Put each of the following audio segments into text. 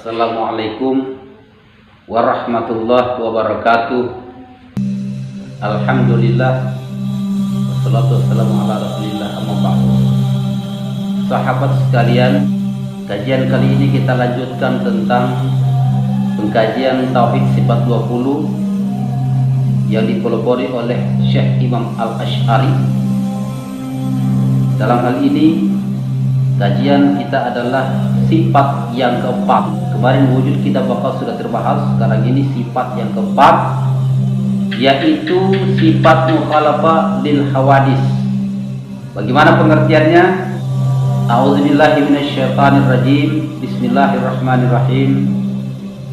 Assalamualaikum warahmatullahi wabarakatuh. Alhamdulillah, wassalatu wassalamu ala rasulillah, amma ba'du. Sahabat sekalian, kajian kali ini kita lanjutkan tentang pengkajian Tauhid Sifat 20 yang dipelopori oleh Syekh Imam Al-Asy'ari. Dalam hal ini kajian kita adalah sifat yang keempat. Kemarin wujud kita bakal sudah terbahas. Sekarang ini sifat yang keempat, yaitu sifat mukhalafah lil hawadis. Bagaimana pengertiannya? A'udzubillahi minasyaitonirrajim. Bismillahirrahmanirrahim.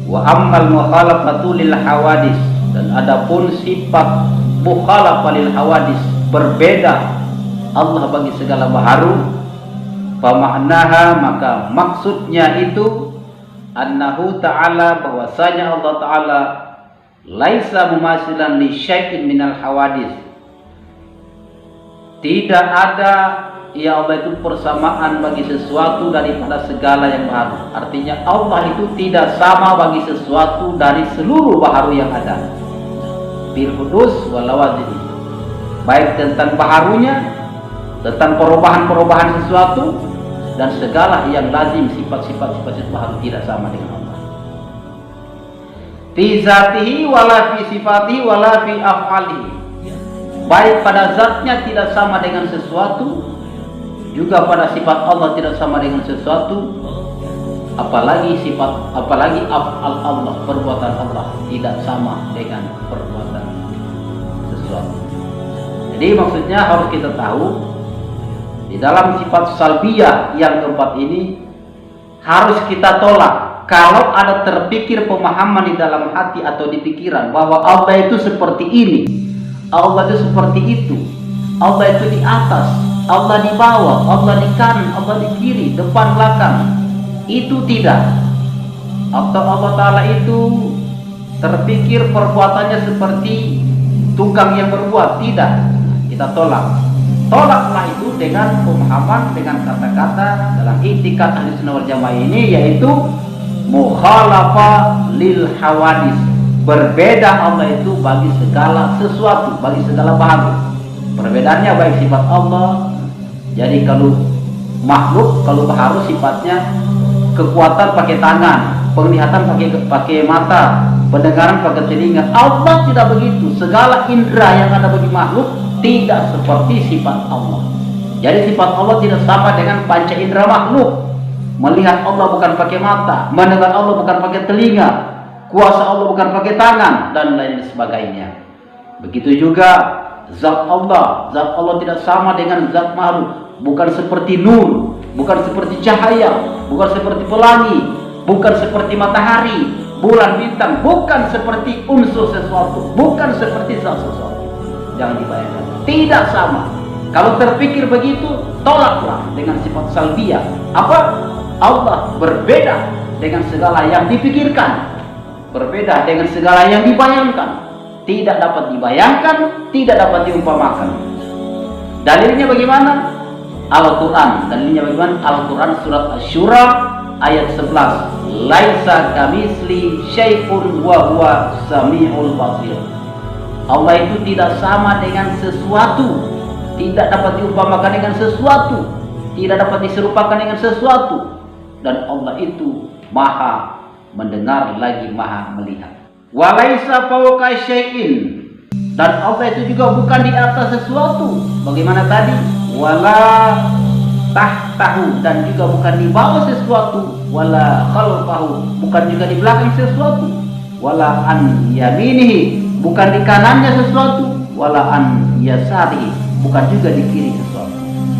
Wa ammal mukhalafatu lil hawadis, dan adapun sifat mukhalafah lil hawadis, berbeda Allah bagi segala baharu, famaknaha, maka maksudnya itu annahu ta'ala, bahwasanya Allah ta'ala laisa mumasilan li syai'in minal hawadis, tidak ada ya Allah itu persamaan bagi sesuatu daripada segala yang baharu. Artinya Allah itu tidak sama bagi sesuatu dari seluruh baharu yang ada, bil hudus wal lawazim, baik tentang baharunya, tentang perubahan-perubahan sesuatu, dan segala yang lazim, sifat-sifat baharu tidak sama dengan Allah. Fi zatihi wala fi sifatihi wala fi af'alihi, baik pada zatnya tidak sama dengan sesuatu, juga pada sifat Allah tidak sama dengan sesuatu, apalagi af'al Allah, perbuatan Allah tidak sama dengan perbuatan sesuatu. Jadi maksudnya harus kita tahu, di dalam sifat salbiyah yang keempat ini harus kita tolak kalau ada terpikir pemahaman di dalam hati atau di pikiran bahwa Allah itu seperti ini, Allah itu seperti itu, Allah itu di atas, Allah di bawah, Allah di kanan, Allah di kiri, depan belakang. Itu tidak. Atau Allah Ta'ala itu terpikir perbuatannya seperti tukang yang berbuat. Tidak. Kita tolak. Tolaklah itu dengan pemahaman, dengan kata-kata dalam i'tiqad Ahlussunnah wal Jamaah ini, yaitu mukhalafah lil hawadis, berbeda Allah itu bagi segala sesuatu, bagi segala baharu. Perbedaannya baik sifat Allah. Jadi kalau makhluk, kalau baharu sifatnya kekuatan pakai tangan, penglihatan pakai mata, pendengaran pakai telinga. Allah tidak begitu. Segala indera yang ada bagi makhluk tidak seperti sifat Allah. Jadi sifat Allah tidak sama dengan panca indera makhluk. Melihat Allah bukan pakai mata, mendengar Allah bukan pakai telinga, kuasa Allah bukan pakai tangan, dan lain sebagainya. Begitu juga zat Allah tidak sama dengan zat makhluk. Bukan seperti nur, bukan seperti cahaya, bukan seperti pelangi, bukan seperti matahari, bulan, bintang, bukan seperti unsur sesuatu, bukan seperti zat sesuatu. Jangan dibayangkan, tidak sama. Kalau terpikir begitu, tolaklah dengan sifat salbiyah. Apa? Allah berbeda dengan segala yang dipikirkan, berbeda dengan segala yang dibayangkan. Tidak dapat dibayangkan, tidak dapat diumpamakan. Dalilnya bagaimana? Al-Quran. Dalilnya bagaimana? Al-Quran surat Asy-Syura ayat 11. Laisa kamitsli syai'un wa huwa samiul basir. Allah itu tidak sama dengan sesuatu, tidak dapat diumpamakan dengan sesuatu, tidak dapat diserupakan dengan sesuatu, dan Allah itu maha mendengar lagi maha melihat. Walaisa fawqa syai'in, dan Allah itu juga bukan di atas sesuatu. Bagaimana tadi? Wala tahtahu, dan juga bukan di bawah sesuatu. Wala khalfahu, bukan juga di belakang sesuatu. Wala an yaminihi, bukan di kanannya sesuatu. Wala an yasarihi, bukan juga di kiri sesuatu.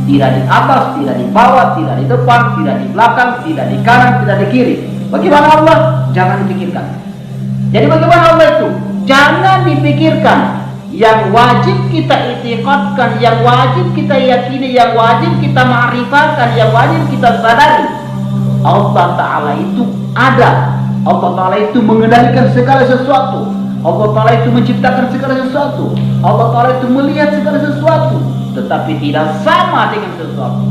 Tidak di atas, tidak di bawah, tidak di depan, tidak di belakang, tidak di kanan, tidak di kiri. Bagaimana Allah? Jangan dipikirkan. Jadi bagaimana Allah itu? Jangan dipikirkan. Yang wajib kita i'tiqadkan, yang wajib kita yakini, yang wajib kita ma'rifatkan, yang wajib kita sadari, Allah Ta'ala itu ada. Allah Ta'ala itu mengendalikan segala sesuatu. Allah Ta'ala itu menciptakan segala sesuatu. Allah Ta'ala itu melihat segala sesuatu, tetapi tidak sama dengan sesuatu,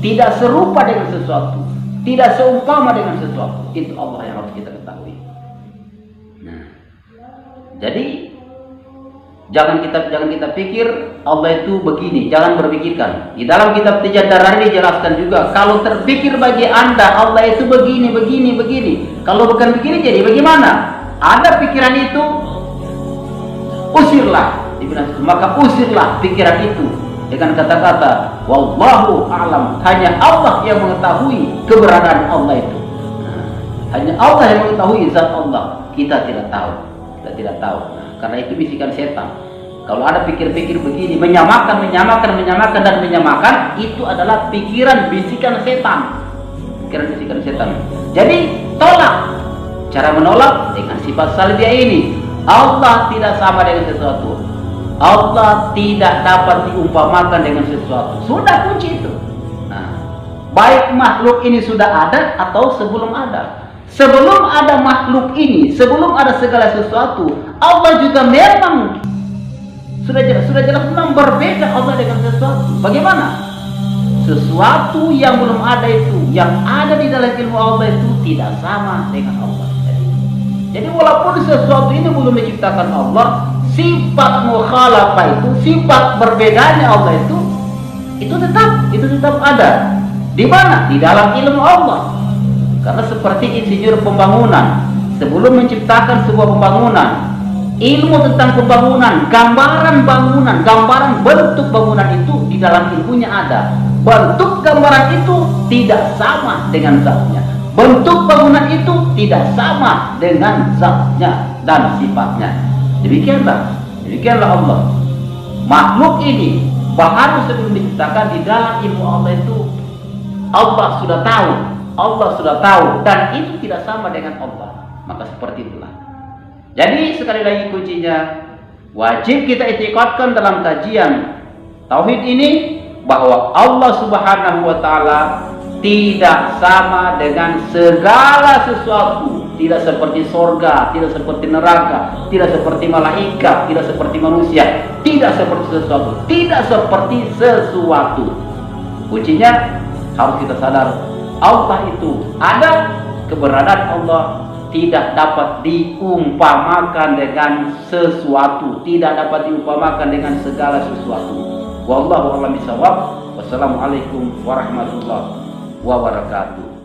tidak serupa dengan sesuatu, tidak seumpama dengan sesuatu. Itu Allah yang harus Jadi jangan kita pikir Allah itu begini, jangan berpikirkan. Di dalam kitab Tijadarah dijelaskan juga, kalau terpikir bagi Anda Allah itu begini. Kalau bukan begini jadi bagaimana? Ada pikiran itu, usirlah. Maka usirlah pikiran itu dengan kata-kata wallahu a'lam. Hanya Allah yang mengetahui keberadaan Allah itu. Hanya Allah yang mengetahui zat Allah. Kita tidak tahu. Karena itu bisikan setan. Kalau ada pikir-pikir begini, menyamakan, itu adalah pikiran bisikan setan. Jadi tolak. Cara menolak dengan sifat salbiah ini. Allah tidak sama dengan sesuatu. Allah tidak dapat diumpamakan dengan sesuatu. Sudah kunci itu. Nah, baik makhluk ini sudah ada atau sebelum ada. Sebelum ada makhluk ini, sebelum ada segala sesuatu, Allah juga memang sudah jelas memang berbeda Allah dengan sesuatu. Bagaimana? Sesuatu yang belum ada itu, yang ada di dalam ilmu Allah itu tidak sama dengan Allah. Jadi walaupun sesuatu ini belum diciptakan Allah, sifat mukhalafah itu, sifat berbedanya Allah itu tetap ada. Di mana? Di dalam ilmu Allah. Karena seperti insinyur pembangunan, sebelum menciptakan sebuah pembangunan, ilmu tentang pembangunan, gambaran bentuk bangunan itu di dalam ilmunya ada. Bentuk gambaran itu tidak sama dengan zatnya. Bentuk bangunan itu tidak sama dengan zatnya dan sifatnya. Demikianlah Allah. Makhluk ini baru sebelum diciptakan di dalam ilmu Allah itu Allah sudah tahu dan itu tidak sama dengan Allah. Maka seperti itulah. Jadi sekali lagi kuncinya, wajib kita itikadkan dalam kajian tauhid ini bahwa Allah Subhanahu wa taala tidak sama dengan segala sesuatu. Tidak seperti sorga, tidak seperti neraka, tidak seperti malaikat, tidak seperti manusia, tidak seperti sesuatu. Kuncinya harus kita sadar, Allah itu ada, keberadaan Allah tidak dapat diumpamakan dengan sesuatu, tidak dapat diumpamakan dengan segala sesuatu. Wallahu a'lam bishawab. Wassalamualaikum warahmatullahi wabarakatuh.